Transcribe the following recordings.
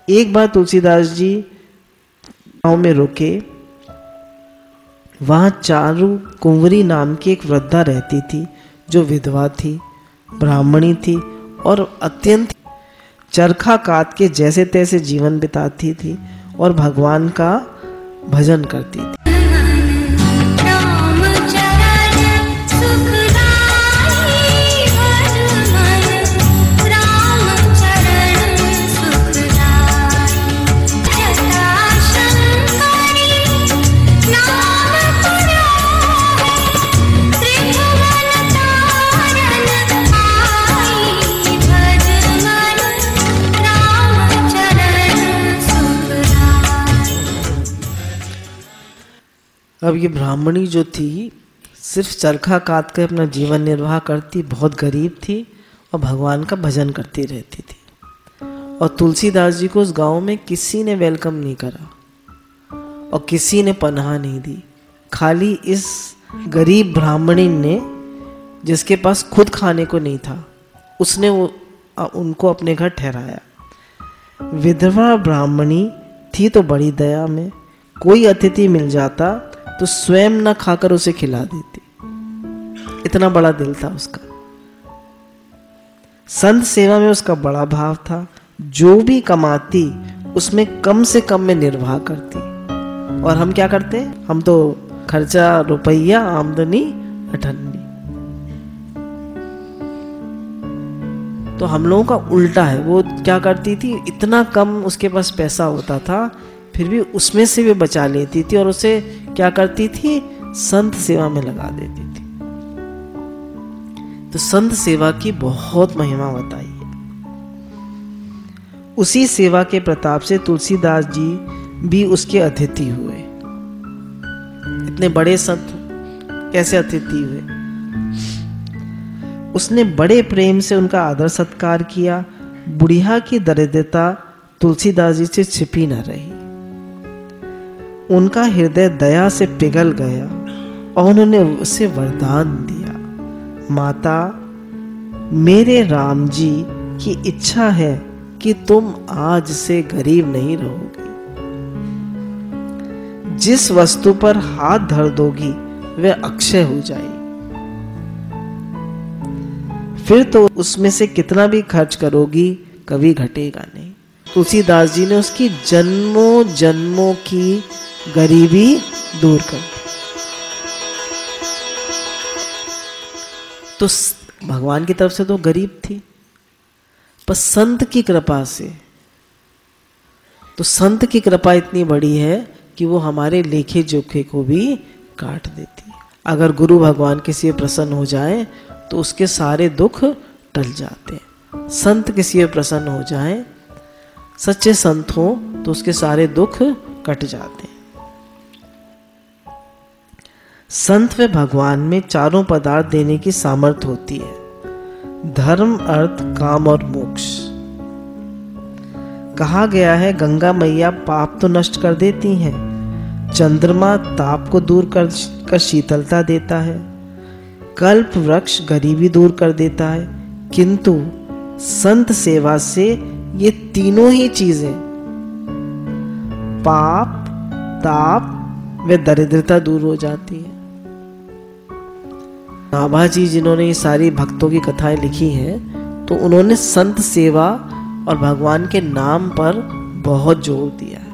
एक बार तुलसीदास जी गांव में रुके। वहां चारू कुंवरी नाम की एक वृद्धा रहती थी, जो विधवा थी, ब्राह्मणी थी और अत्यंत चरखा काट के जैसे तैसे जीवन बिताती थी और भगवान का भजन करती थी। अब ये ब्राह्मणी जो थी सिर्फ चरखा काट कर अपना जीवन निर्वाह करती, बहुत गरीब थी और भगवान का भजन करती रहती थी। और तुलसीदास जी को उस गांव में किसी ने वेलकम नहीं करा और किसी ने पनाह नहीं दी। खाली इस गरीब ब्राह्मणी ने, जिसके पास खुद खाने को नहीं था, उसने उनको अपने घर ठहराया। विधवा ब्राह्मणी थी तो बड़ी दया में, कोई अतिथि मिल जाता तो स्वयं न खाकर उसे खिला देती, इतना बड़ा दिल था उसका। संत सेवा में उसका बड़ा भाव था, जो भी कमाती उसमें कम से कम में निर्वाह करती। और हम क्या करते, हम तो खर्चा रुपया, आमदनी अठन्नी। तो हम लोगों का उल्टा है। वो क्या करती थी, इतना कम उसके पास पैसा होता था, फिर भी उसमें से भी बचा लेती थी और उसे क्या करती थी, संत सेवा में लगा देती थी। तो संत सेवा की बहुत महिमा बताई है। उसी सेवा के प्रताप से तुलसीदास जी भी उसके अतिथि हुए। इतने बड़े संत कैसे अतिथि हुए? उसने बड़े प्रेम से उनका आदर सत्कार किया। बुढ़िया की दरिद्रता तुलसीदास जी से छिपी न रही। उनका हृदय दया से पिघल गया और उन्होंने उसे वरदान दिया, माता, मेरे राम जी की इच्छा है कि तुम आज से गरीब नहीं रहोगी। जिस वस्तु पर हाथ धर दोगी वह अक्षय हो जाएगी, फिर तो उसमें से कितना भी खर्च करोगी कभी घटेगा नहीं। तुलसीदास जी ने उसकी जन्मों जन्मों की गरीबी दूर कर दी। तो भगवान की तरफ से तो गरीब थी, पर संत की कृपा से, तो संत की कृपा इतनी बड़ी है कि वो हमारे लेखे जोखे को भी काट देती है। अगर गुरु भगवान किसी पर प्रसन्न हो जाए तो उसके सारे दुख टल जाते हैं। संत किसी पर प्रसन्न हो जाए, सच्चे संत हो, तो उसके सारे दुख कट जाते हैं। संत व भगवान में चारों पदार्थ देने की सामर्थ्य होती है, धर्म, अर्थ, काम और मोक्ष। कहा गया है, गंगा मैया पाप तो नष्ट कर देती हैं, चंद्रमा ताप को दूर कर शीतलता देता है, कल्प वृक्ष गरीबी दूर कर देता है, किंतु संत सेवा से ये तीनों ही चीजें, पाप, ताप व दरिद्रता दूर हो जाती है। नाभा जी जिन्होंने ये सारी भक्तों की कथाएं लिखी हैं, तो उन्होंने संत सेवा और भगवान के नाम पर बहुत जोर दिया है।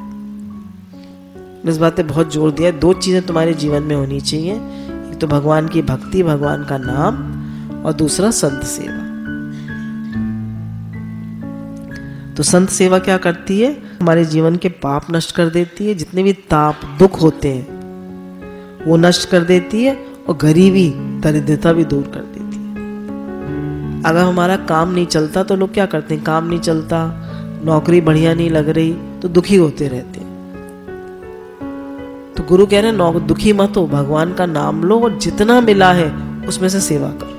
इस बात पे बहुत जोर दिया है, दो चीजें तुम्हारे जीवन में होनी चाहिए, एक तो भगवान की भक्ति, भगवान का नाम, और दूसरा संत सेवा। तो संत सेवा क्या करती है, हमारे जीवन के पाप नष्ट कर देती है, जितने भी ताप दुख होते हैं वो नष्ट कर देती है, और गरीबी दरिद्रता भी दूर कर देती है। अगर हमारा काम नहीं चलता तो लोग क्या करते हैं, काम नहीं चलता, नौकरी बढ़िया नहीं लग रही, तो दुखी होते रहते हैं। तो गुरु कह रहे हैं दुखी मत हो, भगवान का नाम लो और जितना मिला है उसमें से सेवा करो,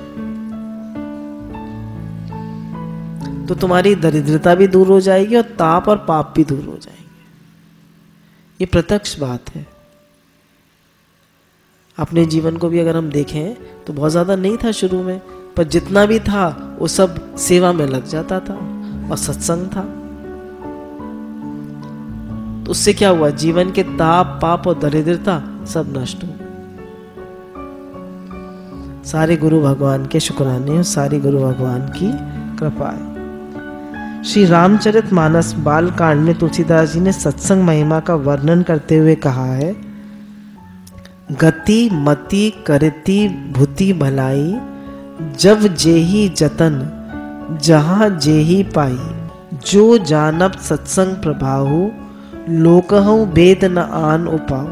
तो तुम्हारी दरिद्रता भी दूर हो जाएगी और ताप और पाप भी दूर हो जाएंगे। ये प्रत्यक्ष बात है। अपने जीवन को भी अगर हम देखें तो बहुत ज़्यादा नहीं था शुरू में, पर जितना भी था वो सब सेवा में लग जाता था और सत्संग था। तो उससे क्या हुआ, जीवन के ताप पाप और दरिद्रता सब नष्ट हो। सारे गुरु भगवान के शुक्राने और सारी गुरु भगवान की कृपा है। श्री रामचरितमानस बाल कांड में तुलसीदास जी ने सत्संग महिमा का वर्णन करते हुए कहा है, गति मति करती भूति भलाई, जब जेही जतन जहां जेही पाई, जो जानब सत्संग प्रभाहु, लोकहु वेद न आन उपाऊ।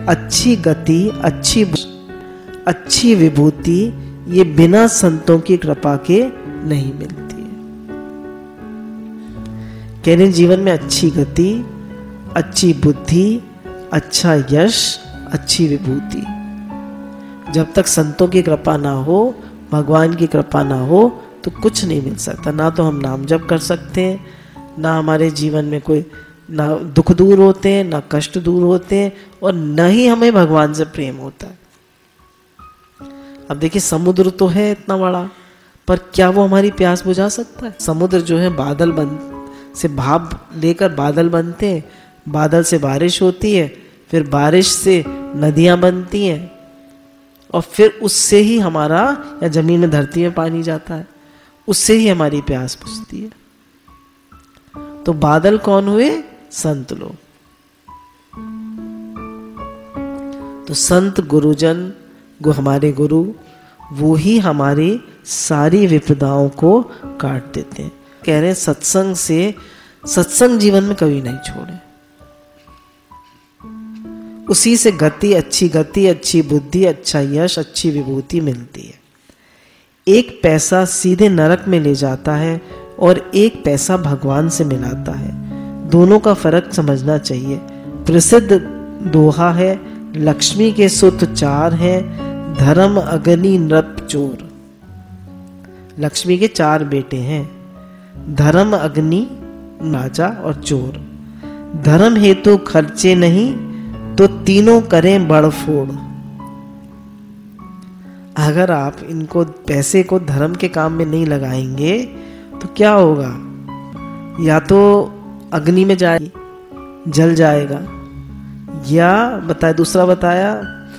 अच्छी गति अच्छी विभूति ये बिना संतों की कृपा के नहीं मिलती है। कहने जीवन में अच्छी गति, अच्छी बुद्धि, अच्छा यश, अच्छी विभूति, जब तक संतों की कृपा ना हो, भगवान की कृपा ना हो, तो कुछ नहीं मिल सकता। ना तो हम नाम जप कर सकते हैं, ना हमारे जीवन में कोई ना दुख दूर होते हैं, ना कष्ट दूर होते हैं, और न ही हमें भगवान से प्रेम होता है। अब देखिए, समुद्र तो है इतना बड़ा, पर क्या वो हमारी प्यास बुझा सकता है? समुद्र जो है बादल से भाप लेकर बादल बनते हैं, बादल से बारिश होती है, फिर बारिश से नदियां बनती हैं, और फिर उससे ही हमारा, या जमीन में धरती में पानी जाता है, उससे ही हमारी प्यास बुझती है। तो बादल कौन हुए? संत लोग। तो संत गुरुजन हमारे गुरु, वो ही हमारी सारी विपदाओं को काट देते हैं। कह रहे हैं सत्संग जीवन में कभी नहीं छोड़े। उसी से गति, अच्छी बुद्धि, अच्छा यश, अच्छी विभूति मिलती है। एक पैसा सीधे नरक में ले जाता है और एक पैसा भगवान से मिलाता है। दोनों का फर्क समझना चाहिए। प्रसिद्ध दोहा है, लक्ष्मी के सुत चार हैं, धर्म अग्नि नृप चोर। लक्ष्मी के 4 बेटे हैं, धर्म, अग्नि, राजा और चोर। धर्म हेतु खर्चे नहीं तो तीनों करें बड़फोड़। अगर आप इनको पैसे को धर्म के काम में नहीं लगाएंगे तो क्या होगा? या तो अग्नि में जाएगी, जल जाएगा, या दूसरा बताया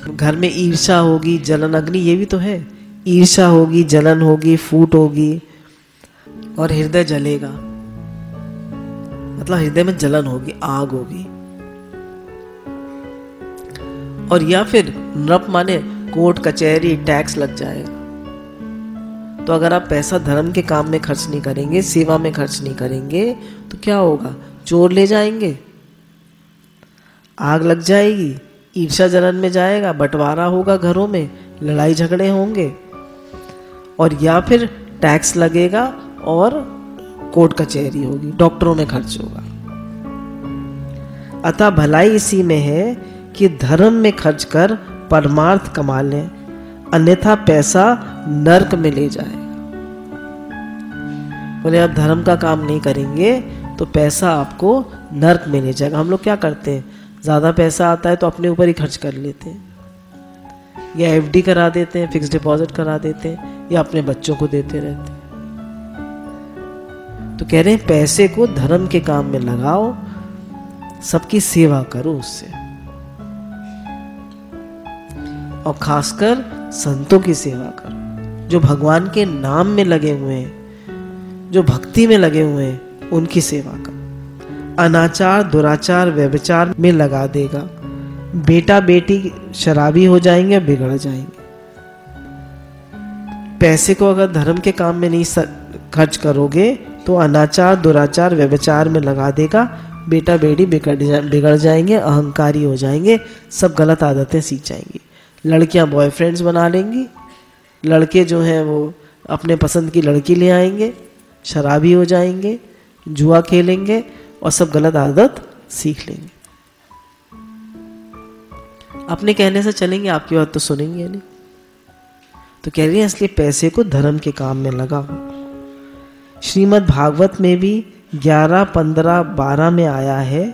घर में ईर्ष्या होगी, जलन, अग्नि ये भी तो है, ईर्ष्या होगी, जलन होगी, फूट होगी और हृदय जलेगा, मतलब हृदय में जलन होगी, आग होगी। और या फिर नृप माने कोर्ट कचहरी, टैक्स लग जाएगा। तो अगर आप पैसा धर्म के काम में खर्च नहीं करेंगे, सेवा में खर्च नहीं करेंगे, तो क्या होगा? चोर ले जाएंगे, आग लग जाएगी, ईर्ष्या जलन में जाएगा, बंटवारा होगा, घरों में लड़ाई झगड़े होंगे, और या फिर टैक्स लगेगा और कोर्ट कचहरी होगी, डॉक्टरों में खर्च होगा। अतः भलाई इसी में है कि धर्म में खर्च कर परमार्थ कमा लें, अन्यथा पैसा नरक में ले जाएगा। बोले आप धर्म का काम नहीं करेंगे तो पैसा आपको नरक में ले जाएगा। हम लोग क्या करते हैं, ज़्यादा पैसा आता है तो अपने ऊपर ही खर्च कर लेते हैं, या एफडी करा देते हैं, फिक्स डिपॉजिट करा देते हैं, या अपने बच्चों को देते रहते हैं। तो कह रहे हैं पैसे को धर्म के काम में लगाओ, सबकी सेवा करो उससे, और खासकर संतों की सेवा करो, जो भगवान के नाम में लगे हुए हैं, जो भक्ति में लगे हुए हैं, उनकी सेवा करो। अनाचार, दुराचार, व्यभिचार में लगा देगा, बेटा बेटी शराबी हो जाएंगे, बिगड़ जाएंगे। पैसे को अगर धर्म के काम में नहीं खर्च करोगे तो अनाचार, दुराचार, व्यभिचार में लगा देगा, बेटा बेटी बिगड़ जाएंगे, अहंकारी हो जाएंगे, सब गलत आदतें सीख जाएंगी। लड़कियां बॉयफ्रेंड्स बना लेंगी, लड़के जो हैं वो अपने पसंद की लड़की ले आएंगे, शराबी हो जाएंगे, जुआ खेलेंगे और सब गलत आदत सीख लेंगे। अपने कहने से चलेंगे, आपकी बात तो सुनेंगे नहीं। तो कह रही है इसलिए पैसे को धर्म के काम में लगाओ। श्रीमद् भागवत में भी 11, 15, 12 में आया है,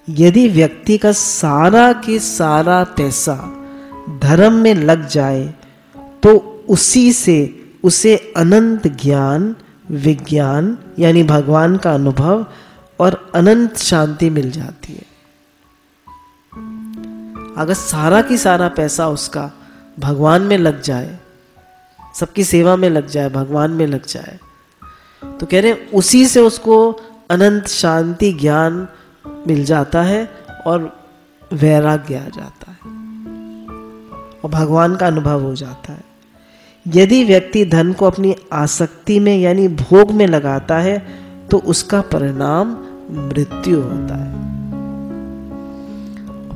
यदि व्यक्ति का सारा के सारा पैसा धर्म में लग जाए तो उसी से उसे अनंत ज्ञान, विज्ञान यानी भगवान का अनुभव और अनंत शांति मिल जाती है। अगर सारा की सारा पैसा उसका भगवान में लग जाए, सबकी सेवा में लग जाए, भगवान में लग जाए, तो कह रहे हैं उसी से उसको अनंत शांति ज्ञान मिल जाता है और वैराग्य आ जाता है और भगवान का अनुभव हो जाता है। यदि व्यक्ति धन को अपनी आसक्ति में यानी भोग में लगाता है तो उसका परिणाम मृत्यु होता है।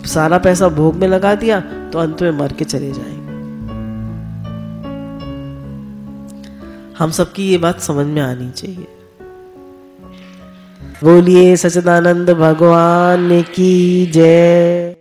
सारा पैसा भोग में लगा दिया तो अंत में मर के चले जाएंगे। हम सबकी ये बात समझ में आनी चाहिए। बोलिए सच्चिदानंद भगवान की जय।